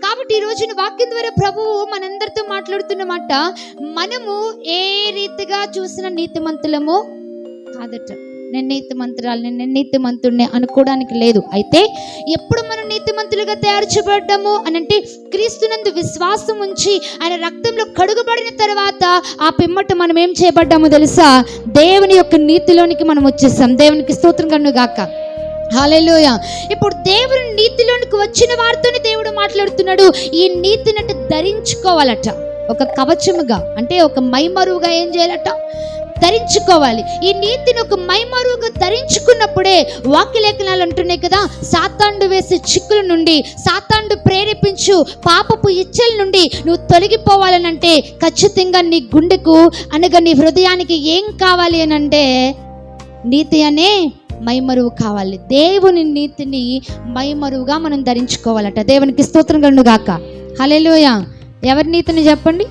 కాబట్టి ఈ రోజున వాక్యం ద్వారా ప్రభువు మనందరితో మాట్లాడుతున్నమాట, మనము ఏ రీతిగా చూసిన నీతిమంతులమో కాదట. నేను నీతిమంతురాలని, నేను నీతిమంతుడిని అనుకోవడానికి లేదు. అయితే ఎప్పుడు మనం నీతిమంతులుగా తయారు చేయబడ్డాము అని అంటే, క్రీస్తునందు విశ్వాసం ఉంచి ఆయన రక్తంలో కడుగబడిన తర్వాత ఆ పిమ్మట మనం ఏం చేయబడ్డామో తెలుసా? దేవుని యొక్క నీతిలోనికి మనం వచ్చేసాం. దేవునికి స్తోత్రం కలుగును గాక. హల్లెలూయా. ఇప్పుడు దేవుని నీతిలోనికి వచ్చిన వారితోనే దేవుడు మాట్లాడుతున్నాడు. ఈ నీతిని ధరించుకోవాలట, ఒక కవచముగా, అంటే ఒక మైమరువుగా ఏం చేయాలట? ధరించుకోవాలి. ఈ నీతిని ఒక మైమరువుగా ధరించుకున్నప్పుడే వాక్యలేఖనాలు అంటున్నాయి కదా, సాతానుడు వేసే చిక్కుల నుండి, సాతానుడు ప్రేరేపించు పాపపు ఇచ్చల నుండి నువ్వు తొలగిపోవాలనంటే ఖచ్చితంగా నీ గుండెకు అనగా నీ హృదయానికి ఏం కావాలి అని అంటే నీతి అనే మైమరువు కావాలి. దేవుని నీతిని మైమరువుగా మనం ధరించుకోవాలట. దేవునికి స్తోత్రం కలుగును గాక. హల్లెలూయా. ఎవరి నీతిని చెప్పండి?